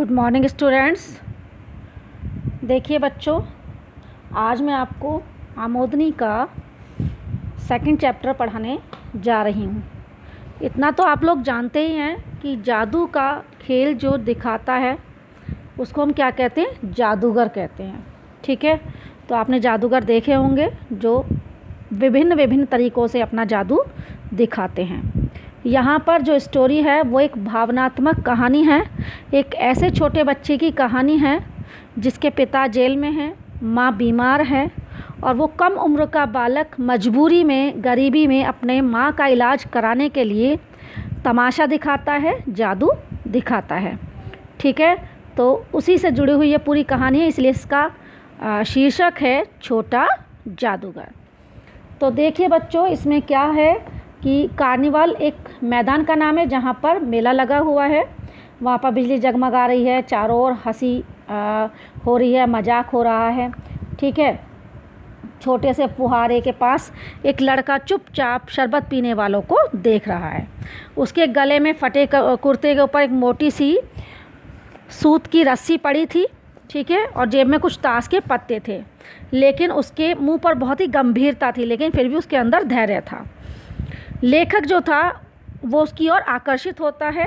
Good morning students. देखिए बच्चों, आज मैं आपको आमोदनी का सेकंड चैप्टर पढ़ाने जा रही हूँ। इतना तो आप लोग जानते ही हैं कि जादू का खेल जो दिखाता है उसको हम क्या कहते हैं, जादूगर कहते हैं। ठीक है, तो आपने जादूगर देखे होंगे जो विभिन्न तरीक़ों से अपना जादू दिखाते हैं। यहाँ पर जो स्टोरी है वो एक भावनात्मक कहानी है। एक ऐसे छोटे बच्चे की कहानी है जिसके पिता जेल में हैं, माँ बीमार है और वो कम उम्र का बालक मजबूरी में, गरीबी में अपने माँ का इलाज कराने के लिए तमाशा दिखाता है, जादू दिखाता है। ठीक है, तो उसी से जुड़ी हुई ये पूरी कहानी है, इसलिए इसका शीर्षक है छोटा जादूगर। तो देखिए बच्चों, इसमें क्या है कि कार्निवाल एक मैदान का नाम है जहाँ पर मेला लगा हुआ है। वहाँ पर बिजली जगमगा रही है, चारों ओर हंसी हो रही है, मजाक हो रहा है। ठीक है, छोटे से फुहारे के पास एक लड़का चुपचाप शरबत पीने वालों को देख रहा है। उसके गले में फटे कुर्ते के ऊपर एक मोटी सी सूत की रस्सी पड़ी थी। ठीक है, और जेब में कुछ ताश के पत्ते थे, लेकिन उसके मुंह पर बहुत ही गंभीरता थी, लेकिन फिर भी उसके अंदर धैर्य था। लेखक जो था वो उसकी ओर आकर्षित होता है।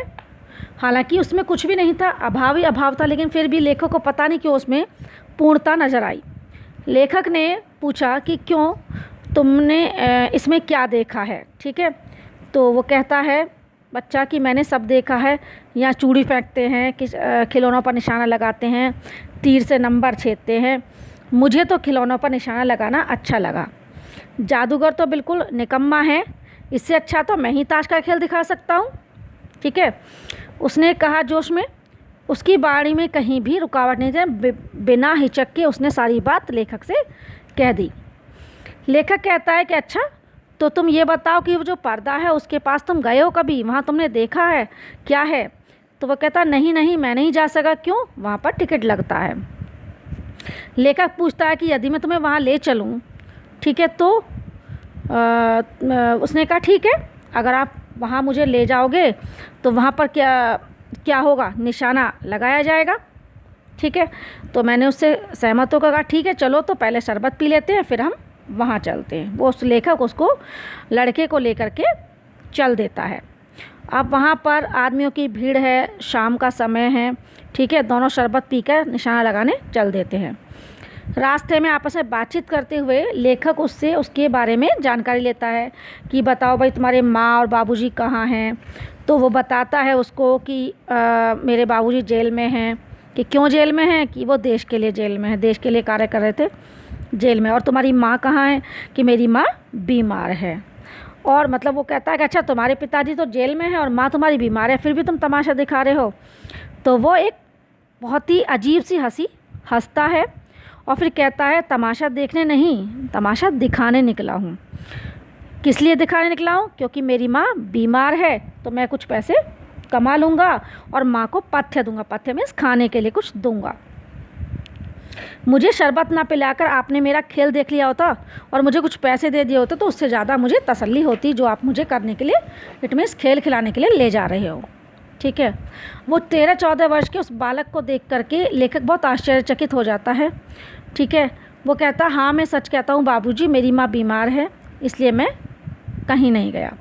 हालांकि उसमें कुछ भी नहीं था, अभाव ही अभाव था, लेकिन फिर भी लेखक को पता नहीं क्यों उसमें पूर्णता नज़र आई। लेखक ने पूछा कि क्यों, तुमने इसमें क्या देखा है। ठीक है, तो वो कहता है बच्चा कि मैंने सब देखा है। यहाँ चूड़ी फेंकते हैं, खिलौनों पर निशाना लगाते हैं, तीर से नंबर छेदते हैं। मुझे तो खिलौनों पर निशाना लगाना अच्छा लगा। जादूगर तो बिल्कुल निकम्मा है, इससे अच्छा तो मैं ही ताश का खेल दिखा सकता हूँ। ठीक है, उसने कहा जोश में। उसकी बाणी में कहीं भी रुकावट नहीं थी, बिना हिचक के उसने सारी बात लेखक से कह दी। लेखक कहता है कि अच्छा, तो तुम ये बताओ कि वो जो पर्दा है उसके पास तुम गए हो कभी, वहाँ तुमने देखा है, क्या है? तो वो कहता नहीं मैं नहीं जा सका। क्यों? वहाँ पर टिकट लगता है। लेखक पूछता है कि यदि मैं तुम्हें वहाँ ले चलूँ, ठीक है, तो उसने कहा ठीक है, अगर आप वहाँ मुझे ले जाओगे तो वहाँ पर क्या होगा, निशाना लगाया जाएगा। ठीक है, तो मैंने उससे सहमत होकर कहा ठीक है चलो, तो पहले शरबत पी लेते हैं फिर हम वहाँ चलते हैं। वो उस लेखक उसको, लड़के को लेकर के चल देता है। अब वहाँ पर आदमियों की भीड़ है, शाम का समय है। ठीक है, दोनों शरबत पीकर निशाना लगाने चल देते हैं। रास्ते में आपस में बातचीत करते हुए लेखक उससे उसके बारे में जानकारी लेता है कि बताओ भाई, तुम्हारे माँ और बाबूजी कहाँ हैं? तो वो बताता है उसको कि मेरे बाबूजी जेल में हैं। कि क्यों जेल में हैं? कि वो देश के लिए जेल में है, देश के लिए कार्य कर रहे थे जेल में। और तुम्हारी माँ कहाँ है? कि मेरी माँ बीमार है। और मतलब वो कहता है कि अच्छा, तुम्हारे पिताजी तो जेल में हैं और माँ तुम्हारी बीमार है, फिर भी तुम तमाशा दिखा रहे हो। तो वो एक बहुत ही अजीब सी हंसी हंसता है और फिर कहता है तमाशा देखने नहीं, तमाशा दिखाने निकला हूँ। किस लिए दिखाने निकला हूँ? क्योंकि मेरी माँ बीमार है, तो मैं कुछ पैसे कमा लूँगा और माँ को पथ्य दूँगा। पथ्य मीन्स खाने के लिए कुछ दूँगा। मुझे शरबत ना पिलाकर आपने मेरा खेल देख लिया होता और मुझे कुछ पैसे दे दिए होते तो उससे ज़्यादा मुझे तसल्ली होती, जो आप मुझे करने के लिए, इट मीन्स खेल खिलाने के लिए ले जा रहे हो। ठीक है, वो 13-14 वर्ष के उस बालक को देख करके लेखक बहुत आश्चर्यचकित हो जाता है। ठीक है, वो कहता हाँ, मैं सच कहता हूँ बाबूजी, मेरी माँ बीमार है, इसलिए मैं कहीं नहीं गया।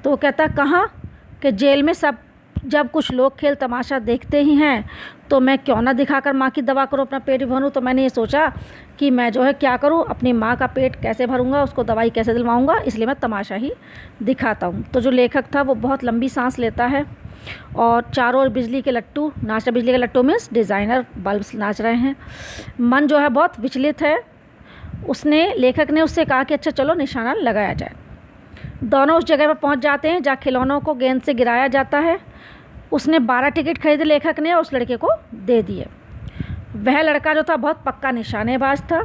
तो वो कहता कहाँ? कि जेल में सब, जब कुछ लोग खेल तमाशा देखते ही हैं तो मैं क्यों ना दिखाकर माँ की दवा करूँ, अपना पेट भरूँ। तो मैंने ये सोचा कि मैं जो है क्या करूँ, अपनी माँ का पेट कैसे भरूँगा, उसको दवाई कैसे दिलवाऊँगा, इसलिए मैं तमाशा ही दिखाता हूँ। तो जो लेखक था वो बहुत लंबी सांस लेता है और चारों ओर बिजली के लट्टू नाच रहे। बिजली के लट्टू मीन्स डिज़ाइनर बल्ब्स नाच रहे हैं। मन जो है बहुत विचलित है। लेखक ने उससे कहा कि अच्छा चलो निशाना लगाया जाए। दोनों उस जगह पर पहुंच जाते हैं जहाँ खिलौनों को गेंद से गिराया जाता है। उसने 12 टिकट खरीदे लेखक ने और उस लड़के को दे दिए। वह लड़का जो था बहुत पक्का निशानेबाज था,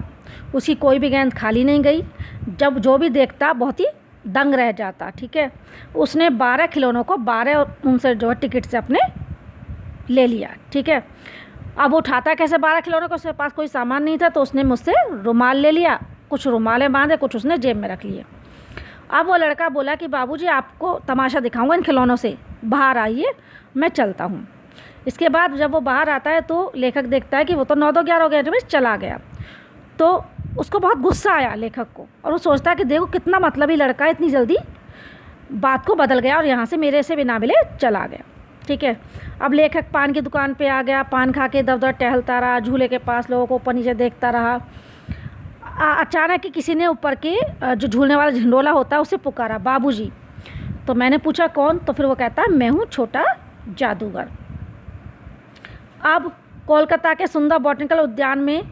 उसकी कोई भी गेंद खाली नहीं गई। जब जो भी देखता बहुत ही दंग रह जाता। ठीक है, उसने 12 खिलौनों को 12 उनसे जो है टिकट से अपने ले लिया। ठीक है, अब उठाता कैसे 12 खिलौनों को? उसके पास कोई सामान नहीं था, तो उसने मुझसे रुमाल ले लिया, कुछ रुमालें बांधे, कुछ उसने जेब में रख लिए। अब वो लड़का बोला कि बाबूजी, आपको तमाशा दिखाऊंगा इन खिलौनों से, बाहर आइए, मैं चलता हूँ। इसके बाद जब वो बाहर आता है तो लेखक देखता है कि वो तो 9-11 हो गया, जब चला गया। तो उसको बहुत गुस्सा आया लेखक को, और वो सोचता है कि देखो कितना मतलबी लड़का है, इतनी जल्दी बात को बदल गया और यहाँ से मेरे से बिना मिले चला गया। ठीक है, अब लेखक पान की दुकान पे आ गया, पान खा के इधर उधर टहलता रहा, झूले के पास लोगों को ऊपर नीचे देखता रहा। अचानक ही किसी ने ऊपर के जो झूलने वाला झंडोला होता है उसे पुकारा, बाबूजी। तो मैंने पूछा कौन? तो फिर वो कहता है मैं हूँ छोटा जादूगर। अब कोलकाता के सुंदर बॉटनिकल उद्यान में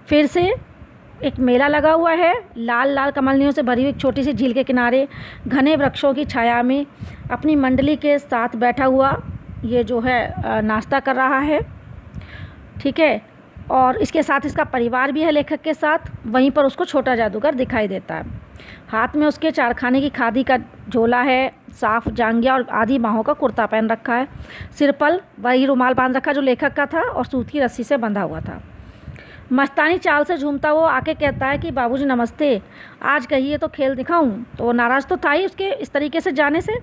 फिर से एक मेला लगा हुआ है। लाल लाल कमलियों से भरी हुई एक छोटी सी झील के किनारे घने वृक्षों की छाया में अपनी मंडली के साथ बैठा हुआ ये जो है नाश्ता कर रहा है। ठीक है, और इसके साथ इसका परिवार भी है लेखक के साथ। वहीं पर उसको छोटा जादूगर दिखाई देता है। हाथ में उसके चारखाने की खादी का झोला है, साफ जांघिया और आधी बाहों का कुर्ता पहन रखा है। सिर पर वही रुमाल बांध रखा जो लेखक का था और सूत की रस्सी से बंधा हुआ था। मस्तानी चाल से झूमता वो आके कहता है कि बाबूजी नमस्ते, आज कहिए तो खेल दिखाऊं। तो वो नाराज़ तो था ही उसके इस तरीके से जाने से।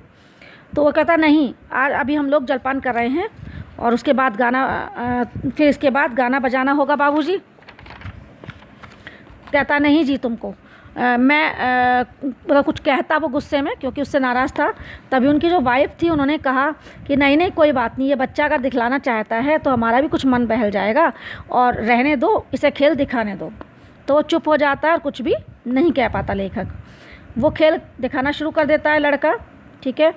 तो वो कहता नहीं, आज अभी हम लोग जलपान कर रहे हैं और उसके बाद फिर इसके बाद गाना बजाना होगा बाबूजी। कहता नहीं जी तुमको मतलब कुछ कहता वो गुस्से में, क्योंकि उससे नाराज़ था। तभी उनकी जो वाइफ थी उन्होंने कहा कि नहीं नहीं कोई बात नहीं, ये बच्चा अगर दिखलाना चाहता है तो हमारा भी कुछ मन बहल जाएगा और रहने दो, इसे खेल दिखाने दो। तो वो चुप हो जाता है और कुछ भी नहीं कह पाता लेखक। वो खेल दिखाना शुरू कर देता है लड़का। ठीक है,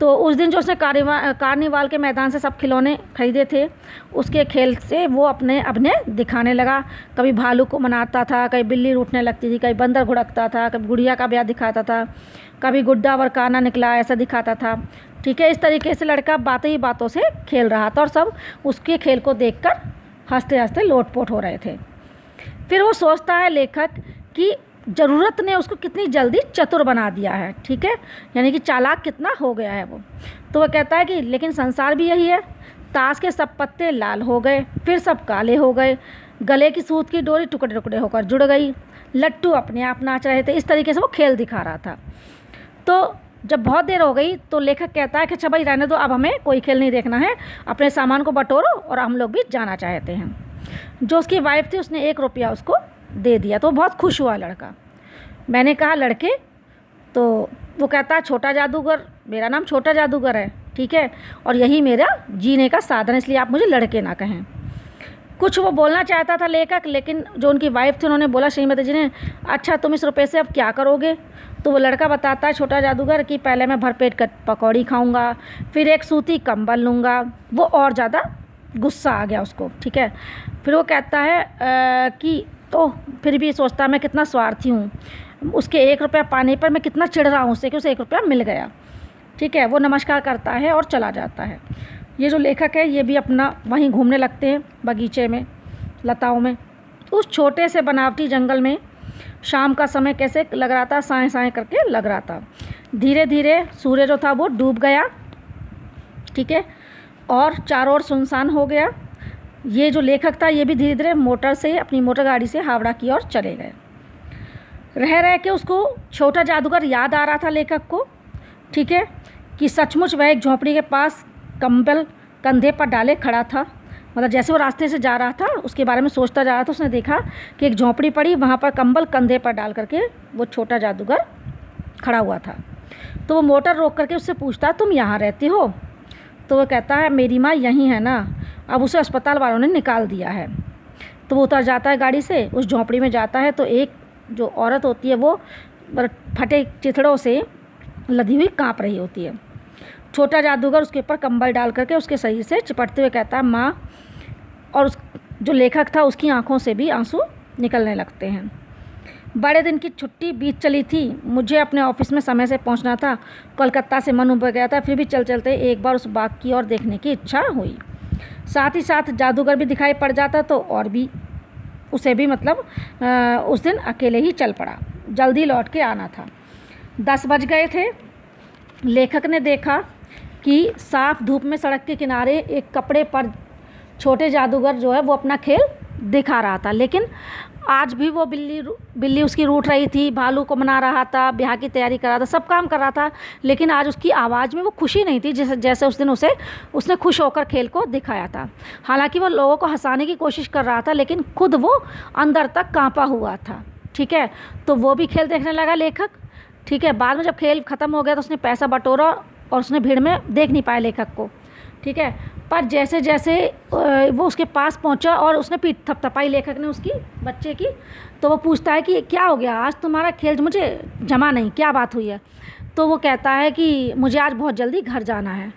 तो उस दिन जो उसने कार्निवाल के मैदान से सब खिलौने खरीदे थे उसके खेल से वो अपने दिखाने लगा। कभी भालू को मनाता था, कभी बिल्ली रूठने लगती थी, कभी बंदर घुड़कता था, कभी गुड़िया का ब्याह दिखाता था, कभी गुड्डा वरकाना निकला ऐसा दिखाता था। ठीक है, इस तरीके से लड़का बातों ही बातों से खेल रहा था और सब उसके खेल को देखकर हंसते हंसते लोटपोट हो रहे थे। फिर वो सोचता है लेखक कि ज़रूरत ने उसको कितनी जल्दी चतुर बना दिया है। ठीक है, यानी कि चालाक कितना हो गया है वो। तो वो कहता है कि लेकिन संसार भी यही है, ताश के सब पत्ते लाल हो गए, फिर सब काले हो गए, गले की सूत की डोरी टुकड़े टुकड़े होकर जुड़ गई, लट्टू अपने आप नाच रहे थे। इस तरीके से वो खेल दिखा रहा था। तो जब बहुत देर हो गई तो लेखक कहता है कि अच्छा भाई रहने दो, अब हमें कोई खेल नहीं देखना है, अपने सामान को बटोरो और हम लोग भी जाना चाहते हैं। जो उसकी वाइफ थी उसने 1 रुपया उसको दे दिया, तो बहुत खुश हुआ लड़का। मैंने कहा लड़के, तो वो कहता छोटा जादूगर, मेरा नाम छोटा जादूगर है। ठीक है, और यही मेरा जीने का साधन, इसलिए आप मुझे लड़के ना कहें। कुछ वो बोलना चाहता था लेखक, लेकिन जो उनकी वाइफ थी उन्होंने बोला श्रीमती जी ने, अच्छा तुम इस रुपये से अब क्या करोगे? तो वो लड़का बताता है छोटा जादूगर कि पहले मैं भरपेट पकौड़ी खाऊंगा, फिर एक सूती कंबल लूँगा। वो और ज़्यादा गुस्सा आ गया उसको। ठीक है, फिर वो कहता है कि तो फिर भी सोचता मैं कितना स्वार्थी हूँ, उसके 1 रुपया पाने पर मैं कितना चिढ़ रहा हूँ उससे कि उसे 1 रुपया मिल गया। ठीक है, वो नमस्कार करता है और चला जाता है। ये जो लेखक है ये भी अपना वहीं घूमने लगते हैं बगीचे में, लताओं में। उस छोटे से बनावटी जंगल में शाम का समय कैसे लग रहा था, साएं साएं करके लग रहा था। धीरे धीरे सूर्य जो था वो डूब गया। ठीक है, और चारों ओर सुनसान हो गया। ये जो लेखक था ये भी धीरे धीरे मोटर से, अपनी मोटर गाड़ी से हावड़ा की ओर चले गए। रह के उसको छोटा जादूगर याद आ रहा था लेखक को। ठीक है, कि सचमुच वह एक झोंपड़ी के पास कंबल कंधे पर डाले खड़ा था। मतलब जैसे वो रास्ते से जा रहा था उसके बारे में सोचता जा रहा था, उसने देखा कि एक झोंपड़ी पड़ी, वहाँ पर कंबल कंधे पर डाल करके वो छोटा जादूगर खड़ा हुआ था। तो वो मोटर रोक करके उससे पूछता तुम यहाँ रहती हो? तो वो कहता है मेरी माँ यहीं है ना, अब उसे अस्पताल वालों ने निकाल दिया है। तो वो उतर जाता है गाड़ी से, उस झोंपड़ी में जाता है तो एक जो औरत होती है वो फटे चिथड़ों से लदी हुई काँप रही होती है। छोटा जादूगर उसके ऊपर कंबल डाल करके उसके शरीर से चिपटते हुए कहता है माँ, और उस जो लेखक था उसकी आंखों से भी आंसू निकलने लगते हैं। बड़े दिन की छुट्टी बीत चली थी, मुझे अपने ऑफिस में समय से पहुंचना था। कोलकाता से मन उबर गया था, फिर भी चल चलते एक बार उस बाग की ओर देखने की इच्छा हुई। साथ ही साथ जादूगर भी दिखाई पड़ जाता तो और भी उसे भी मतलब उस दिन अकेले ही चल पड़ा, जल्दी लौट के आना था। 10 बज गए थे। लेखक ने देखा कि साफ धूप में सड़क के किनारे एक कपड़े पर छोटे जादूगर जो है वो अपना खेल दिखा रहा था, लेकिन आज भी वो बिल्ली उसकी रूठ रही थी, भालू को मना रहा था, ब्याह की तैयारी कर रहा था, सब काम कर रहा था, लेकिन आज उसकी आवाज़ में वो खुशी नहीं थी जैसे जैसे उस दिन उसने खुश होकर खेल को दिखाया था। हालांकि वो लोगों को हंसाने की कोशिश कर रहा था, लेकिन खुद वो अंदर तक कांपा हुआ था। ठीक है, तो वो भी खेल देखने लगा लेखक। ठीक है, बाद में जब खेल ख़त्म हो गया तो उसने पैसा बटोरा और उसने भीड़ में देख नहीं पाया लेखक को। ठीक है, पर जैसे जैसे वो उसके पास पहुंचा और उसने पीठ थपथपाई लेखक ने उसकी बच्चे की, तो वो पूछता है कि क्या हो गया, आज तुम्हारा खेल मुझे जमा नहीं, क्या बात हुई है। तो वो कहता है कि मुझे आज बहुत जल्दी घर जाना है,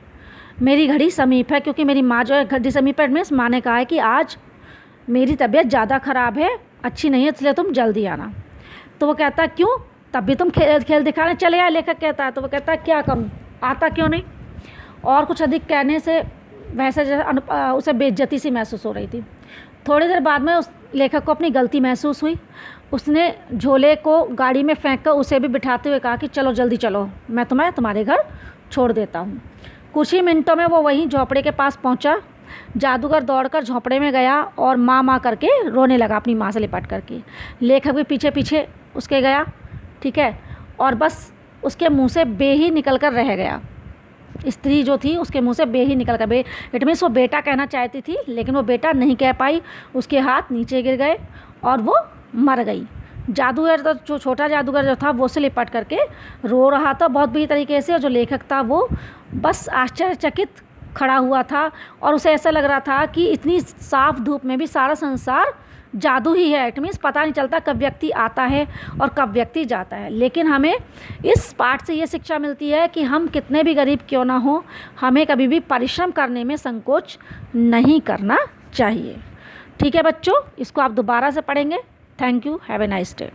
मेरी घड़ी समीप है, क्योंकि मेरी माँ जो है घड़ी समीप है, मीन्स माँ ने कहा है कि आज मेरी तबीयत ज़्यादा ख़राब है, अच्छी नहीं है, इसलिए तुम जल्दी आना। तो वो कहता है क्यों, तब भी तुम खेल दिखाने चले आए, लेखक कहता है। तो वो कहता है क्या करूँ, आता क्यों नहीं। और कुछ अधिक कहने से वैसे जैसे उसे बेइज्जती सी महसूस हो रही थी। थोड़ी देर बाद में उस लेखक को अपनी गलती महसूस हुई। उसने झोले को गाड़ी में फेंक कर उसे भी बिठाते हुए कहा कि चलो जल्दी चलो, मैं तुम्हें तुम्हारे घर छोड़ देता हूँ। कुछ ही मिनटों में वो वहीं झोंपड़े के पास पहुँचा। जादूगर दौड़कर झोंपड़े में गया और माँ करके रोने लगा, अपनी माँ से लिपट करके। लेखक भी पीछे पीछे उसके गया। ठीक है, और बस उसके मुंह से बे ही निकल कर रह गया। स्त्री जो थी उसके मुंह से बे ही निकल कर, बे इट मीन्स वो बेटा कहना चाहती थी, लेकिन वो बेटा नहीं कह पाई। उसके हाथ नीचे गिर गए और वो मर गई। जादूगर तो जो छोटा जादूगर जो था वो से लिपट करके रो रहा था बहुत बुरी तरीके से, और जो लेखक था वो बस आश्चर्यचकित खड़ा हुआ था, और उसे ऐसा लग रहा था कि इतनी साफ धूप में भी सारा संसार जादू ही है। इट मीन्स पता नहीं चलता कब व्यक्ति आता है और कब व्यक्ति जाता है। लेकिन हमें इस पाठ से ये शिक्षा मिलती है कि हम कितने भी गरीब क्यों ना हो, हमें कभी भी परिश्रम करने में संकोच नहीं करना चाहिए। ठीक है बच्चों, इसको आप दोबारा से पढ़ेंगे। Thank you, have a nice day.